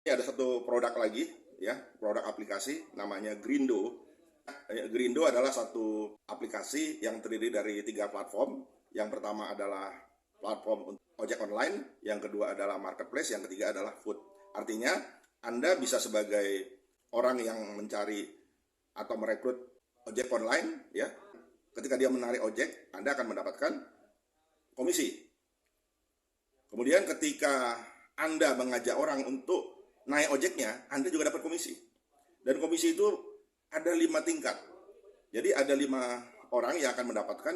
Ini ada satu produk lagi, ya, produk aplikasi namanya Grindo. Grindo adalah satu aplikasi yang terdiri dari 3 platform. Yang pertama adalah platform ojek online, yang kedua adalah marketplace, yang ketiga adalah food. Artinya, Anda bisa sebagai orang yang mencari atau merekrut ojek online, ya. Ketika dia menarik ojek, Anda akan mendapatkan komisi. Kemudian ketika Anda mengajak orang untuk naik ojeknya, Anda juga dapat komisi. Dan komisi itu ada 5 tingkat. Jadi ada 5 orang yang akan mendapatkan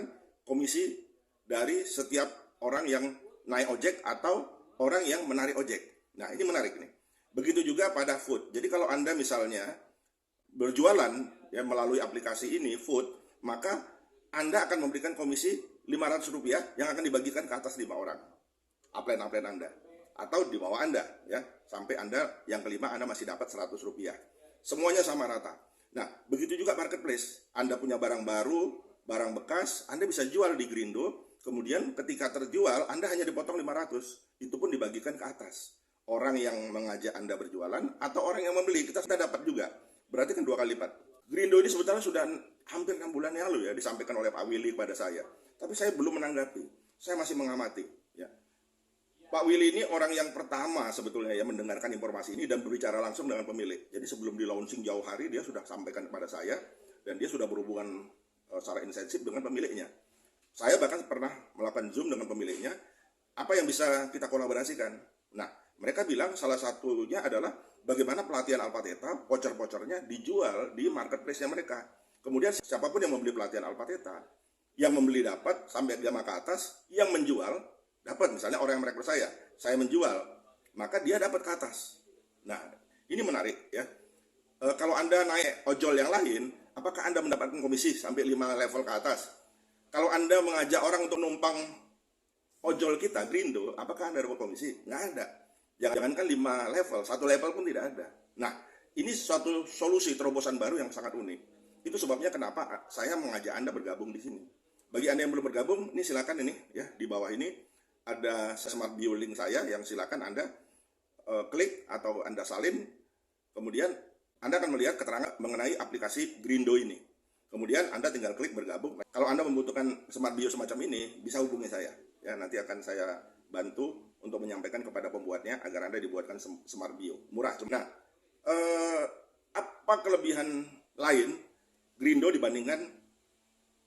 komisi dari setiap orang yang naik ojek atau orang yang menarik ojek. Nah, ini menarik nih. Begitu juga pada food. Jadi kalau Anda misalnya berjualan ya melalui aplikasi ini food, maka Anda akan memberikan komisi Rp500 yang akan dibagikan ke atas 5 orang. Upline Anda. Atau di bawah Anda, ya, sampai Anda yang kelima Anda masih dapat Rp100. Semuanya sama rata. Nah, begitu juga marketplace. Anda punya barang baru, barang bekas, Anda bisa jual di Grindo. Kemudian ketika terjual, Anda hanya dipotong 500. Itu pun dibagikan ke atas. Orang yang mengajak Anda berjualan atau orang yang membeli, kita dapat juga. Berarti kan 2 kali lipat. Grindo ini sebetulnya sudah hampir 6 bulan yang lalu ya disampaikan oleh Pak Willy kepada saya. Tapi saya belum menanggapi. Saya masih mengamati. Ya. Pak Willy ini orang yang pertama sebetulnya ya mendengarkan informasi ini dan berbicara langsung dengan pemilik. Jadi sebelum di launching jauh hari dia sudah sampaikan kepada saya dan dia sudah berhubungan secara intensif dengan pemiliknya. Saya bahkan pernah melakukan Zoom dengan pemiliknya. Apa yang bisa kita kolaborasikan? Nah, mereka bilang salah satunya adalah bagaimana pelatihan Alpha Theta, voucher-vouchernya dijual di marketplace-nya mereka. Kemudian siapapun yang membeli pelatihan Alpha Theta, yang membeli dapat sampai 5 ke atas, yang menjual dapat. Misalnya orang yang merekrut saya menjual, maka dia dapat ke atas. Nah, ini menarik ya. Kalau Anda naik ojol yang lain, apakah Anda mendapatkan komisi sampai 5 level ke atas? Kalau Anda mengajak orang untuk numpang ojol kita, Grindo, apakah Anda dapat komisi? Nggak ada. Jangankan 5 level, 1 level pun tidak ada. Nah, ini suatu solusi terobosan baru yang sangat unik. Itu sebabnya kenapa saya mengajak Anda bergabung di sini. Bagi Anda yang belum bergabung, ini silakan ini ya di bawah ini ada smart bio link saya yang silakan Anda klik atau Anda salin. Kemudian Anda akan melihat keterangan mengenai aplikasi Grindo ini. Kemudian Anda tinggal klik bergabung. Kalau Anda membutuhkan smart bio semacam ini, bisa hubungi saya. Ya, nanti akan saya bantu untuk menyampaikan kepada pembuatnya agar Anda dibuatkan smart bio. Murah. Nah, apa kelebihan lain Grindo dibandingkan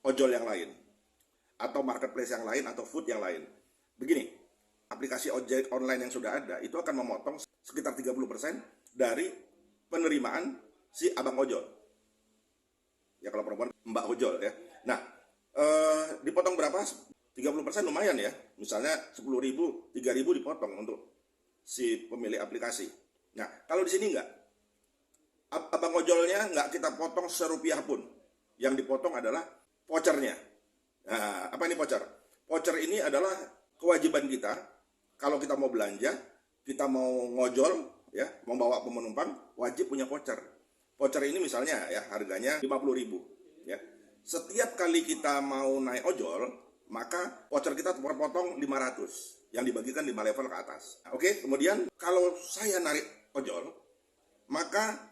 ojol yang lain? Atau marketplace yang lain atau food yang lain? Begini, aplikasi ojek online yang sudah ada itu akan memotong sekitar 30% dari penerimaan si abang ojol. Ya kalau perempuan mbak ojol ya. Nah, dipotong berapa? 30% lumayan ya. Misalnya 10.000, 3.000 dipotong untuk si pemilik aplikasi. Nah, kalau di sini enggak. Abang ojolnya enggak kita potong serupiah pun. Yang dipotong adalah vouchernya. Nah, apa ini voucher? Voucher ini adalah kewajiban kita, kalau kita mau belanja, kita mau ngojol, ya, membawa penumpang, wajib punya voucher. Voucher ini misalnya ya harganya 50.000, ya. Setiap kali kita mau naik ojol, maka voucher kita terpotong 500 yang dibagikan 5 level ke atas. Oke, kemudian kalau saya narik ojol, maka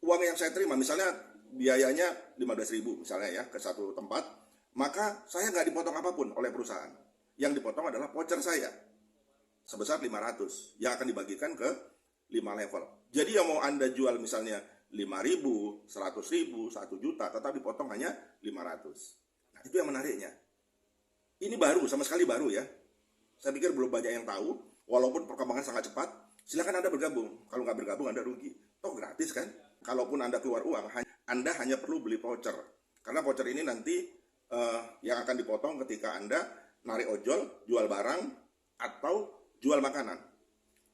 uang yang saya terima, misalnya biayanya 15.000 misalnya ya ke satu tempat, maka saya nggak dipotong apapun oleh perusahaan. Yang dipotong adalah voucher saya sebesar 500 yang akan dibagikan ke 5 level. Jadi yang mau Anda jual misalnya 5.000, 100.000, 1 juta, tetap dipotong hanya 500. Nah, itu yang menariknya. Ini baru, sama sekali baru ya. Saya pikir belum banyak yang tahu, walaupun perkembangan sangat cepat. Silakan Anda bergabung. Kalau nggak bergabung Anda rugi. Toh gratis kan? Kalaupun Anda keluar uang, Anda hanya perlu beli voucher. Karena voucher ini nanti yang akan dipotong ketika Anda narik ojol, jual barang, atau jual makanan.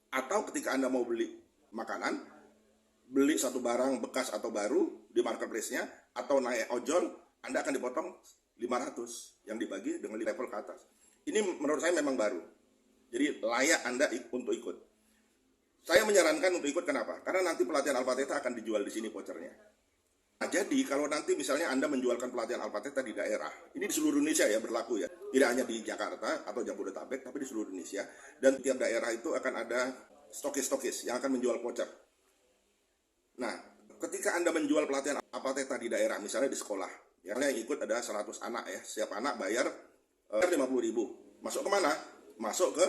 Atau ketika Anda mau beli makanan, beli satu barang bekas atau baru di marketplace-nya, atau naik ojol, Anda akan dipotong 500 yang dibagi dengan level ke atas. Ini menurut saya memang baru. Jadi layak Anda untuk ikut. Saya menyarankan untuk ikut kenapa? Karena nanti pelatihan Alpha Theta akan dijual di sini vouchernya. Nah, jadi kalau nanti misalnya Anda menjualkan pelatihan Alpha Theta di daerah, ini di seluruh Indonesia ya berlaku ya, tidak hanya di Jakarta atau Jabodetabek, tapi di seluruh Indonesia, dan tiap daerah itu akan ada stokis-stokis yang akan menjual voucher. Nah, ketika Anda menjual pelatihan Apateta di daerah, misalnya di sekolah, yang ikut ada 100 anak ya, setiap anak bayar 50.000. Masuk ke mana? Masuk ke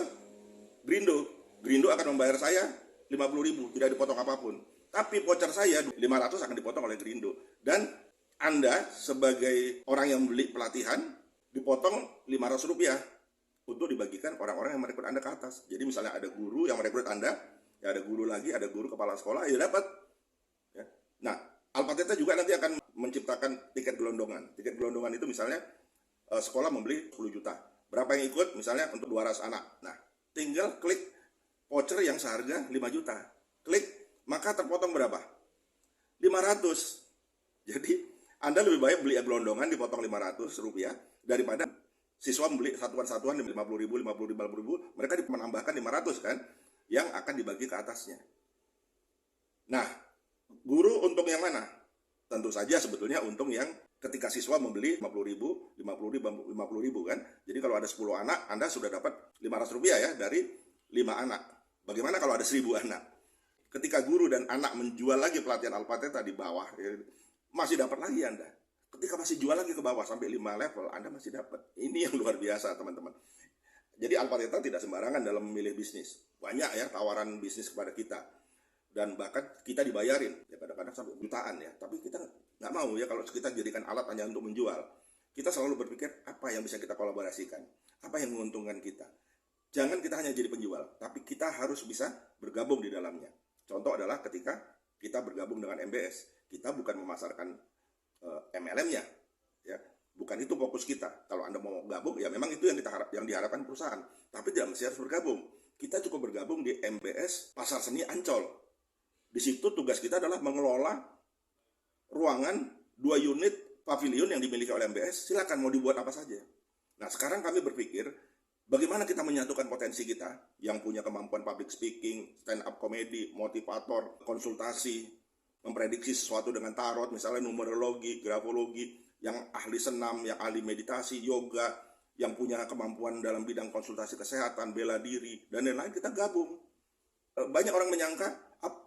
Grindo. Grindo akan membayar saya 50.000, tidak dipotong apapun. Tapi voucher saya 500 akan dipotong oleh Grindo. Dan Anda sebagai orang yang beli pelatihan dipotong 500 rupiah untuk dibagikan orang-orang yang merekrut Anda ke atas. Jadi misalnya ada guru yang merekrut Anda, ya ada guru lagi, ada guru kepala sekolah, ya dapat. Ya. Nah, Alpateta juga nanti akan menciptakan tiket gelondongan. Tiket gelondongan itu misalnya sekolah membeli 10 juta. Berapa yang ikut? Misalnya untuk 200 anak. Nah, tinggal klik voucher yang seharga 5 juta. Klik, maka terpotong berapa? 500. Jadi, Anda lebih baik beli gelondongan dipotong 500 rupiah daripada siswa membeli satuan-satuan 50.000, mereka menambahkan 500 kan, yang akan dibagi ke atasnya. Nah, guru untung yang mana? Tentu saja sebetulnya untung yang ketika siswa membeli 50.000 kan. Jadi kalau ada 10 anak, Anda sudah dapat 500 rupiah ya dari 5 anak. Bagaimana kalau ada 1.000 anak? Ketika guru dan anak menjual lagi pelatihan Alpateta di bawah, ya, masih dapat lagi Anda. Ketika masih jual lagi ke bawah sampai 5 level, Anda masih dapat. Ini yang luar biasa teman-teman. Jadi Alpateta tidak sembarangan dalam memilih bisnis. Banyak ya tawaran bisnis kepada kita. Dan bahkan kita dibayarin, ya kadang-kadang sampai jutaan ya. Tapi kita nggak mau ya kalau kita jadikan alat hanya untuk menjual. Kita selalu berpikir apa yang bisa kita kolaborasikan, apa yang menguntungkan kita. Jangan kita hanya jadi penjual, tapi kita harus bisa bergabung di dalamnya. Contoh adalah ketika kita bergabung dengan MBS, kita bukan memasarkan MLM-nya, ya, bukan itu fokus kita. Kalau Anda mau gabung, ya memang itu yang diharapkan perusahaan. Tapi tidak mesti harus bergabung. Kita cukup bergabung di MBS Pasar Seni Ancol. Di situ tugas kita adalah mengelola ruangan 2 unit pavilion yang dimiliki oleh MBS. Silakan mau dibuat apa saja. Nah, sekarang kami berpikir bagaimana kita menyatukan potensi kita yang punya kemampuan public speaking, stand up comedy, motivator, konsultasi, memprediksi sesuatu dengan tarot, misalnya numerologi, grafologi, yang ahli senam, yang ahli meditasi, yoga, yang punya kemampuan dalam bidang konsultasi kesehatan, bela diri, dan lain-lain, kita gabung. Banyak orang menyangka,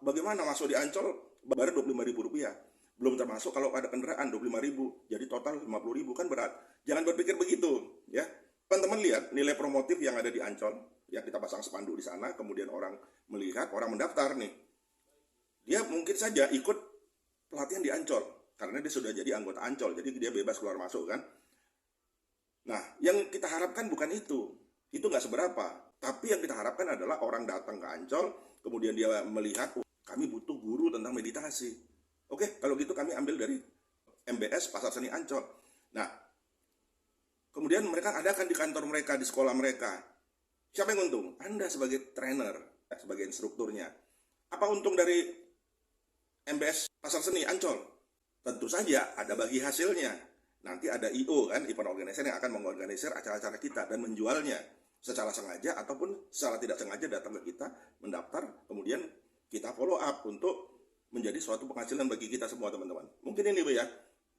bagaimana masuk di Ancol, baru 25.000 rupiah. Belum termasuk kalau ada kendaraan 25.000, jadi total 50.000, kan berat. Jangan berpikir begitu, ya. Teman-teman lihat nilai promotif yang ada di Ancol, yang kita pasang spanduk di sana, kemudian orang melihat, orang mendaftar nih. Dia mungkin saja ikut pelatihan di Ancol, karena dia sudah jadi anggota Ancol, jadi dia bebas keluar masuk kan. Nah, yang kita harapkan bukan itu nggak seberapa. Tapi yang kita harapkan adalah orang datang ke Ancol, kemudian dia melihat, kami butuh guru tentang meditasi. Oke, kalau gitu kami ambil dari MBS Pasar Seni Ancol. Nah, kemudian mereka adakan di kantor mereka, di sekolah mereka. Siapa yang untung? Anda sebagai trainer, sebagai instrukturnya. Apa untung dari MBS Pasar Seni Ancol? Tentu saja ada bagi hasilnya. Nanti ada IO kan, event organizer yang akan mengorganisir acara-acara kita dan menjualnya secara sengaja ataupun secara tidak sengaja datang ke kita, mendaftar, kemudian kita follow up untuk menjadi suatu penghasilan bagi kita semua teman-teman. Mungkin ini ya,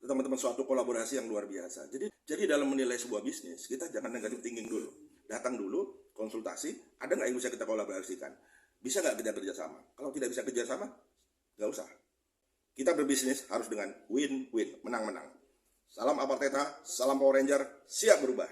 teman-teman, suatu kolaborasi yang luar biasa. Jadi dalam menilai sebuah bisnis, kita jangan negatif thinking dulu. Datang dulu, konsultasi, ada nggak yang bisa kita kolaborasikan? Bisa nggak kita kerjasama? Kalau tidak bisa kerjasama, nggak usah. Kita berbisnis harus dengan win-win, menang-menang. Salam Apateta, salam Power Ranger, siap berubah.